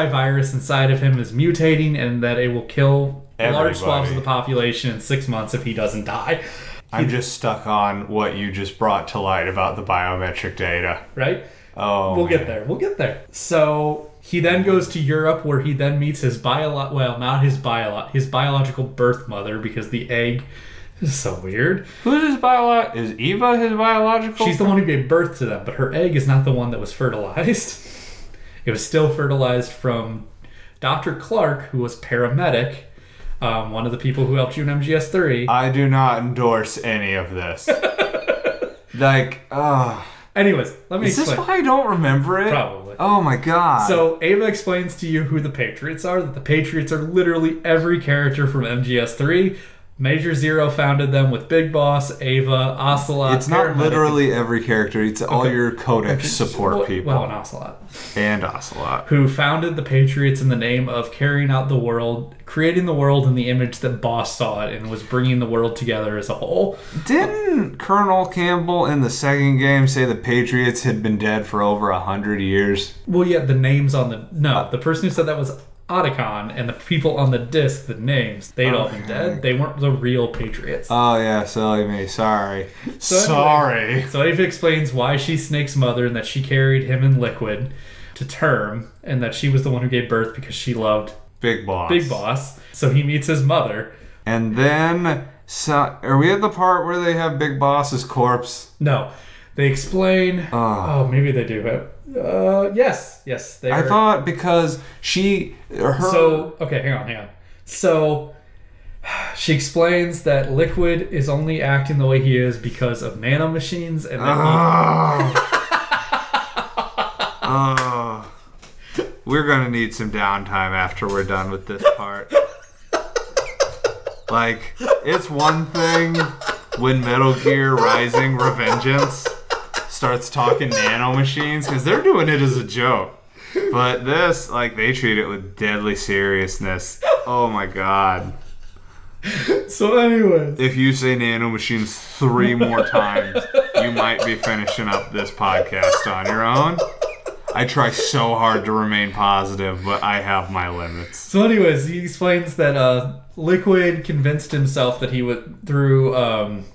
virus inside of him is mutating and that it will kill large swaths of the population in 6 months if he doesn't die. I'm just stuck on what you just brought to light about the biometric data. Right? Oh, We'll get there. So he then goes to Europe, where he then meets his biological birth mother, because the egg is so weird. Who's his biological? Is Eva his biological? She's the one who gave birth to them, but her egg is not the one that was fertilized. It was still fertilized from Dr. Clark, who was paramedic, one of the people who helped you in MGS3. I do not endorse any of this. Anyways, let me explain. Is this why I don't remember it? Probably. Oh my god. So Ava explains to you who the Patriots are, that the Patriots are literally every character from MGS3. Major Zero founded them with Big Boss, Ava, Ocelot. It's not literally every character. It's all your Codex support people. Well, and Ocelot. And Ocelot. Who founded the Patriots in the name of carrying out the world, creating the world in the image that Boss saw it, and was bringing the world together as a whole. Didn't Colonel Campbell in the second game say the Patriots had been dead for over 100 years? Well, yeah, the names on the... No, the person who said that was Otacon, and the people on the disc, the names, they'd all been dead. They weren't the real Patriots. Oh yeah, silly me. Sorry. Sorry. So Ava explains why she's Snake's mother, and that she carried him in Liquid to term, and that she was the one who gave birth because she loved Big Boss. So he meets his mother. And then, are we at the part where they have Big Boss's corpse? No. They explain... maybe they do. Yes. I thought because her. So okay, hang on. So she explains that Liquid is only acting the way he is because of nanomachines and that we're gonna need some downtime after we're done with this part. Like, it's one thing when Metal Gear Rising Revengeance starts talking nanomachines, because they're doing it as a joke. But this, like, they treat it with deadly seriousness. Oh my god. So anyways. If you say nanomachines 3 more times, you might be finishing up this podcast on your own. I try so hard to remain positive, but I have my limits. So anyways, he explains that Liquid convinced himself that he would, through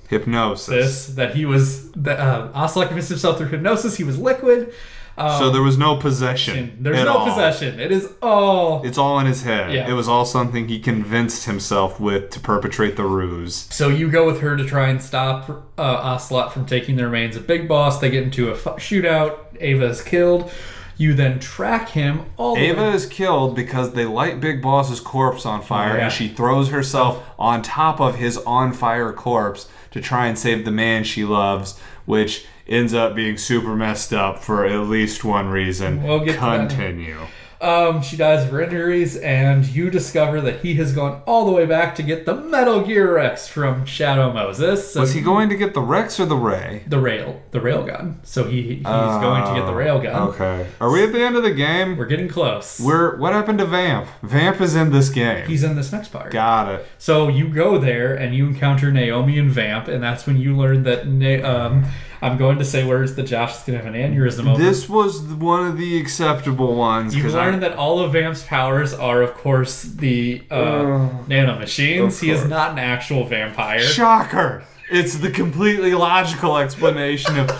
hypnosis. Ocelot convinced himself through hypnosis he was Liquid. So there was no possession. There's no possession. It is all... It's all in his head. Yeah. It was all something he convinced himself with to perpetrate the ruse. So you go with her to try and stop Ocelot from taking the remains of Big Boss. They get into a shootout. Ava is killed. You then track him all the way... Ava is killed because they light Big Boss's corpse on fire, and she throws herself on top of his on-fire corpse to try and save the man she loves, which ends up being super messed up for at least one reason. We'll get Continue. She dies of her injuries, and you discover that he has gone all the way back to get the Metal Gear Rex from Shadow Moses. So was he going to get the Rex or the Ray? The railgun. So he's going to get the railgun. Okay. Are we at the end of the game? We're getting close. What happened to Vamp? Vamp is in this game. He's in this next part. Got it. So you go there and you encounter Naomi and Vamp, and that's when you learn that I'm going to say words that Josh is going to have an aneurysm over. This was one of the acceptable ones. You learn that all of Vamp's powers are, of course, the nanomachines. He is not an actual vampire. Shocker! It's the completely logical explanation of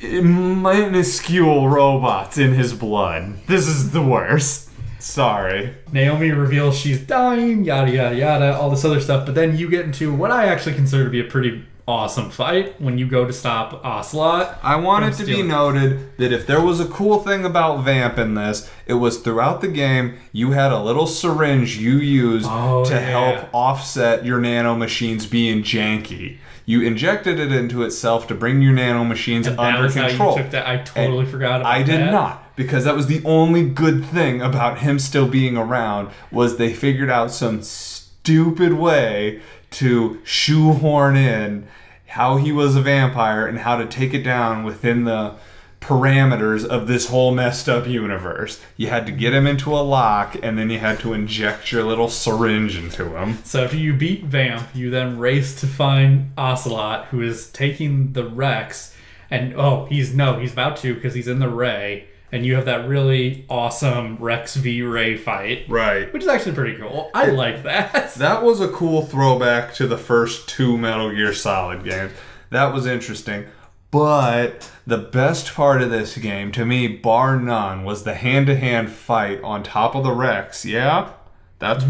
minuscule robots in his blood. This is the worst. Sorry. Naomi reveals she's dying, yada yada yada, all this other stuff, but then you get into what I actually consider to be a pretty awesome fight when you go to stop Ocelot. I want it to be noted that if there was a cool thing about Vamp in this, it was throughout the game you had a little syringe you used to help offset your nanomachines being janky. You injected it into itself to bring your nanomachines under control. How you took that. I totally forgot about that. I did not, because that was the only good thing about him still being around, was they figured out some stupid way to shoehorn in how he was a vampire and how to take it down within the parameters of this whole messed up universe. You had to get him into a lock, and then you had to inject your little syringe into him. So after you beat Vamp, you then race to find Ocelot, who is taking the Rex, and he's about to, because he's in the Ray. And you have that really awesome Rex v. Ray fight. Right. Which is actually pretty cool. I like that. That was a cool throwback to the first 2 Metal Gear Solid games. That was interesting. But the best part of this game, to me, bar none, was the hand-to-hand fight on top of the Rex. Yeah? That's...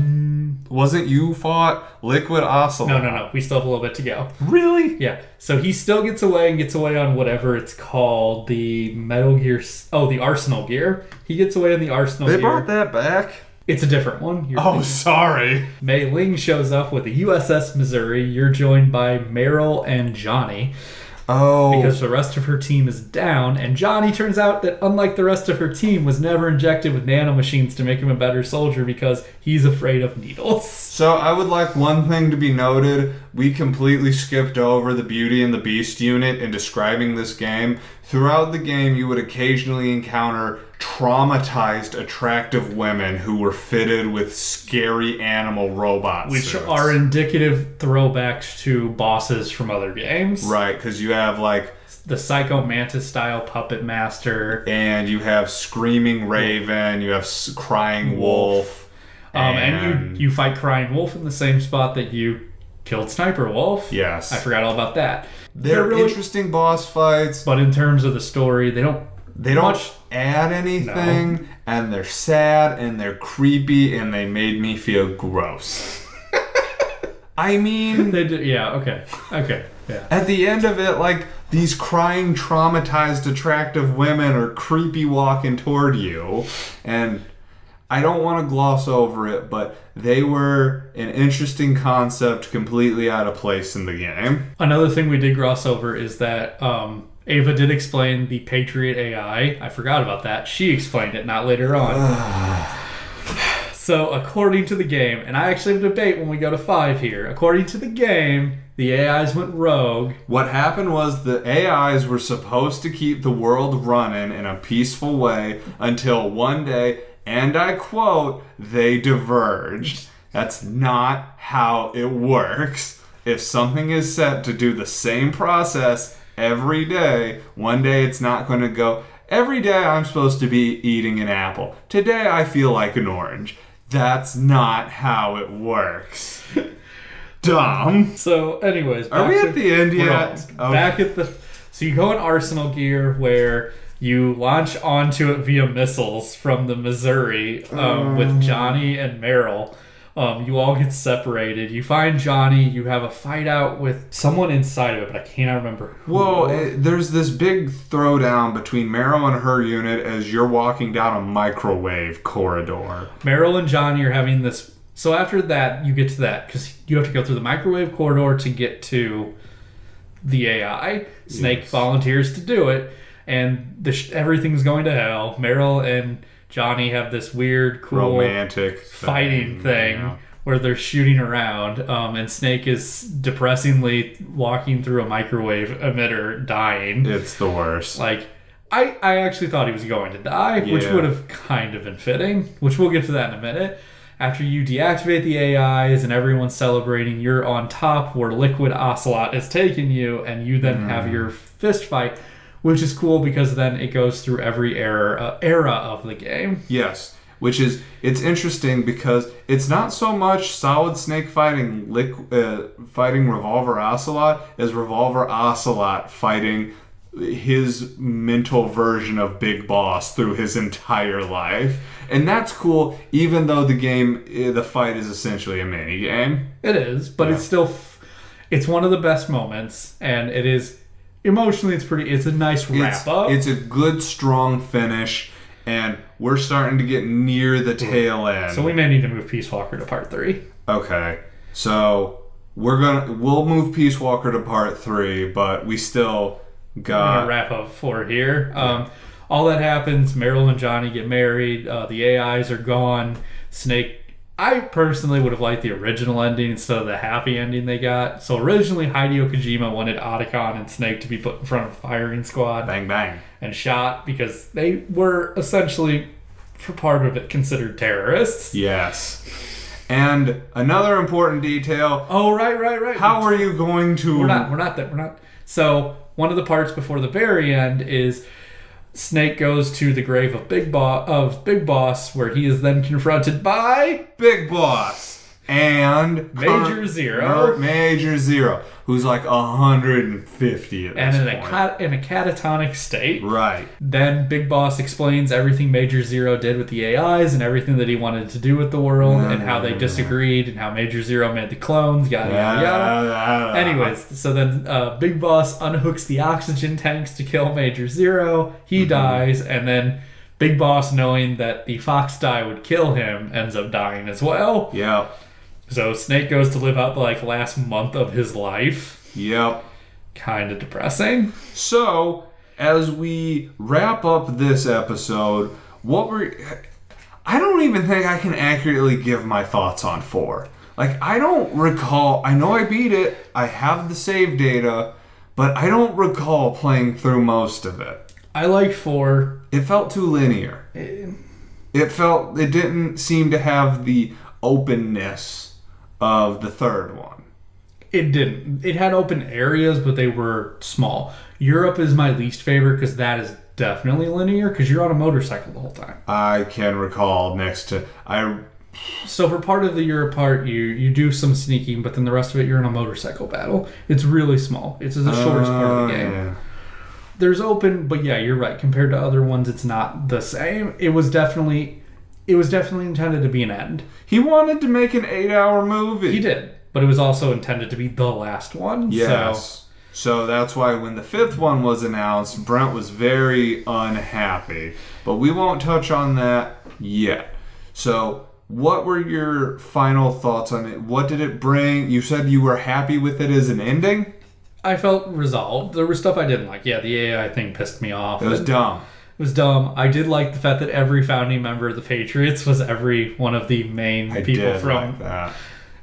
Wasn't you fought Liquid Ocelot? No. We still have a little bit to go. Really? Yeah. So he still gets away on whatever it's called, the Metal Gear... the Arsenal Gear. He gets away on the Arsenal Gear. They brought that back? It's a different one. Sorry. Mei Ling shows up with the USS Missouri. You're joined by Meryl and Johnny. Because the rest of her team is down, and Johnny turns out that, unlike the rest of her team, was never injected with nanomachines to make him a better soldier because he's afraid of needles. So I would like one thing to be noted. We completely skipped over the Beauty and the Beast unit in describing this game. Throughout the game, you would occasionally encounter traumatized, attractive women who were fitted with scary animal robots. Which are indicative throwbacks to bosses from other games. Right, because you have like the Psycho Mantis style Puppet Master. And you have Screaming Raven, you have Crying Wolf. And you fight Crying Wolf in the same spot that you killed Sniper Wolf. Yes. I forgot all about that. They're really interesting boss fights. But in terms of the story, they don't add anything, and they're sad, and they're creepy, and they made me feel gross. I mean, They do, yeah, okay. Okay, yeah. at the end of it, like, these crying, traumatized, attractive women are creepy walking toward you. And I don't want to gloss over it, but they were an interesting concept completely out of place in the game. Another thing we did gloss over is that Ava did explain the Patriot AI. I forgot about that. She explained it, not later on. So, according to the game, and I actually have a debate when we go to 5 here. According to the game, the AIs went rogue. What happened was the AIs were supposed to keep the world running in a peaceful way until one day, and I quote, they diverged. That's not how it works. If something is set to do the same process every day, one day it's not going to go, every day I'm supposed to be eating an apple. Today I feel like an orange. That's not how it works. Dumb. So, anyways, Are we at the end we're yet? all back at the. So you go in Arsenal gear where you launch onto it via missiles from the Missouri with Johnny and Meryl. You all get separated. You find Johnny. You have a fight out with someone inside of it, but I cannot remember who. Well, there's this big throwdown between Meryl and her unit as you're walking down a microwave corridor. Meryl and Johnny are having this. So after that, you get to that because you have to go through the microwave corridor to get to the AI. Snake volunteers to do it, and everything's going to hell. Meryl and Johnny have this weird, cool Romantic fighting thing yeah. where they're shooting around, and Snake is depressingly walking through a microwave emitter, dying. It's the worst. Like, I actually thought he was going to die, which Yeah. would have kind of been fitting, which we'll get to that in a minute. After you deactivate the AIs and everyone's celebrating, you're on top where Liquid Ocelot is taking you, and you then have your fist fight, which is cool because then it goes through every era of the game. Yes, which is, it's interesting because it's not so much Solid Snake fighting fighting Revolver Ocelot as Revolver Ocelot fighting his mental version of Big Boss through his entire life. And that's cool, even though the fight is essentially a mini game. It is, but it's still, it's one of the best moments, and it is, emotionally, it's a nice wrap up. It's a good, strong finish, and we're starting to get near the tail end. So we may need to move Peace Walker to part 3. Okay, so we'll move Peace Walker to part 3, but we still We're got gonna wrap up 4 here. All that happens, Meryl and Johnny get married, the AIs are gone. Snake, I personally would have liked the original ending instead of the happy ending they got. So originally Hideo Kojima wanted Otacon and Snake to be put in front of a firing squad bang bang. and shot because they were essentially, for part of it, considered terrorists. Yes. And another important detail. Oh, right. How are you going to? We're not. So one of the parts before the very end is Snake goes to the grave of Big Boss, where he is then confronted by Big Boss and Major Zero. Major Zero, who's like 150 at And this in point. in a catatonic state. Right. Then Big Boss explains everything Major Zero did with the AIs and everything that he wanted to do with the world and how they disagreed and how Major Zero made the clones, yada yada yada. Anyways, so then Big Boss unhooks the oxygen tanks to kill Major Zero. He dies, and then Big Boss, knowing that the fox die would kill him, ends up dying as well. Yep. So Snake goes to live out the last month of his life. Yep. Kind of depressing. So, as we wrap up this episode, I don't even think I can accurately give my thoughts on 4. Like, I don't recall, I know I beat it, I have the save data, but I don't recall playing through most of it. I like 4. It felt too linear. It didn't seem to have the openness of the third one. It didn't. It had open areas, but they were small. Europe is my least favorite because that is definitely linear because you're on a motorcycle the whole time. I can recall So for part of the Europe part, you do some sneaking, but then the rest of it, you're in a motorcycle battle. It's really small. It's the shortest part of the game. Yeah. There's open, but yeah, you're right. Compared to other ones, it's not the same. It was definitely intended to be an end. He wanted to make an 8-hour movie. He did, but it was also intended to be the last one. Yes. So that's why when the 5th one was announced, Brent was very unhappy. But we won't touch on that yet. So what were your final thoughts on it? What did it bring? You said you were happy with it as an ending? I felt resolved. There was stuff I didn't like. Yeah, the AI thing pissed me off. It was dumb. It was dumb. I did like the fact that every founding member of the Patriots was every one of the main people from like that.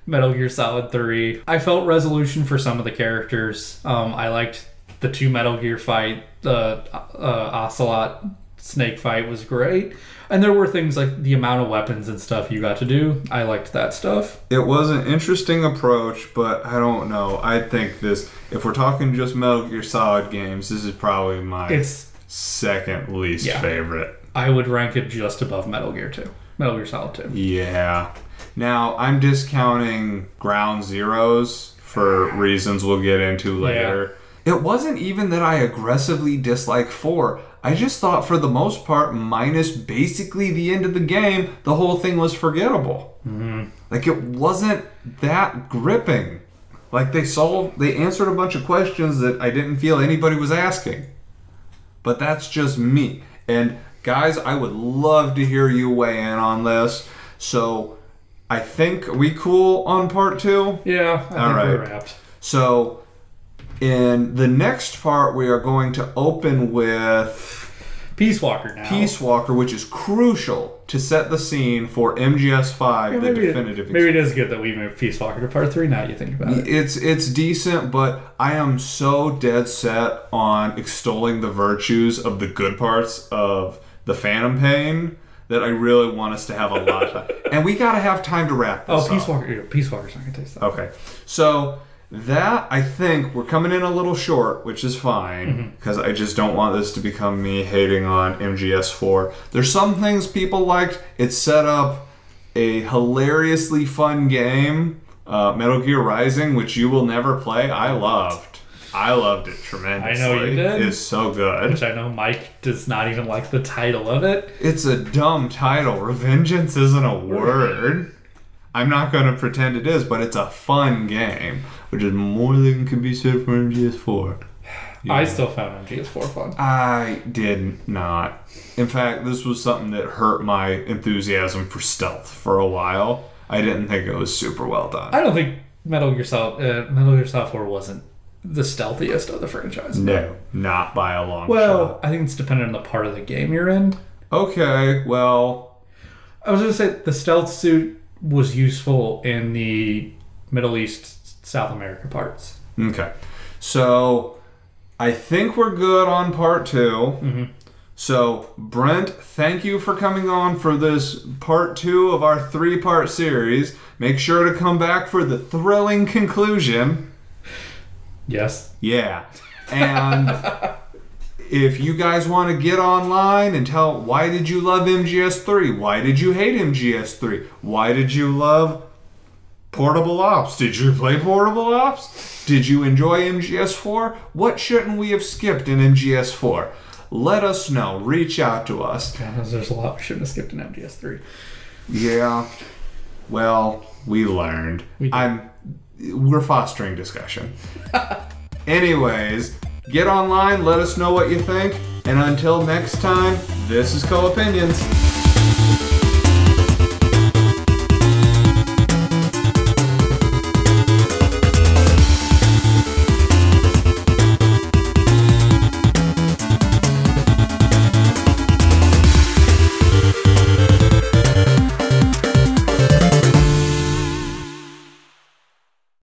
Metal Gear Solid 3. I felt resolution for some of the characters. I liked the 2 Metal Gear fight. The Ocelot snake fight was great. And there were things like the amount of weapons and stuff you got to do. I liked that stuff. It was an interesting approach, but I don't know. I think this, if we're talking just Metal Gear Solid games, this is probably my second least favorite. I would rank it just above Metal Gear 2. Metal Gear Solid 2. Yeah. Now, I'm discounting Ground Zeroes for reasons we'll get into later. Yeah. It wasn't even that I aggressively disliked 4. I just thought for the most part, minus basically the end of the game, the whole thing was forgettable. Mm-hmm. Like, it wasn't that gripping. Like, they answered a bunch of questions that I didn't feel anybody was asking. But that's just me. And guys, I would love to hear you weigh in on this. So, I think, are we cool on part 2? Yeah, I think we're wrapped. So, in the next part, we are going to open with Peace Walker now. Peace Walker, which is crucial to set the scene for MGS5, the definitive. Maybe it is good that we moved Peace Walker to part 3 now you think about it. It's decent, but I am so dead set on extolling the virtues of the good parts of the Phantom Pain that I really want us to have a lot of time. And we gotta have time to wrap this up. Peace Walker's not gonna taste that. Okay. So that, I think, we're coming in a little short, which is fine, because I just don't want this to become me hating on MGS4. There's some things people liked. It set up a hilariously fun game, Metal Gear Rising, which you will never play. I loved it tremendously. I know you did. It's so good. Which I know Mike does not even like the title of it. It's a dumb title. Revengeance isn't a word. I'm not going to pretend it is, but it's a fun game, which is more than can be said for MGS4. Yeah. I still found MGS4 fun. I did not. In fact, this was something that hurt my enthusiasm for stealth for a while. I didn't think it was super well done. I don't think Metal Gear Solid 4 wasn't the stealthiest of the franchise. No, not by a long shot. Well, I think it's dependent on the part of the game you're in. Okay, well, I was going to say the stealth suit was useful in the Middle East, South America parts. Okay. So, I think we're good on part 2. Mm-hmm. So, Brent, thank you for coming on for this part 2 of our 3-part series. Make sure to come back for the thrilling conclusion. Yes. Yeah. And if you guys want to get online and tell why did you love MGS3? Why did you hate MGS3? Why did you love Portable Ops? Did you play Portable Ops? Did you enjoy MGS4? What shouldn't we have skipped in MGS4? Let us know. Reach out to us. God, there's a lot we shouldn't have skipped in MGS3. Yeah. Well, we learned. We're fostering discussion. Anyways, get online, let us know what you think, and until next time, this is Co-Opinions.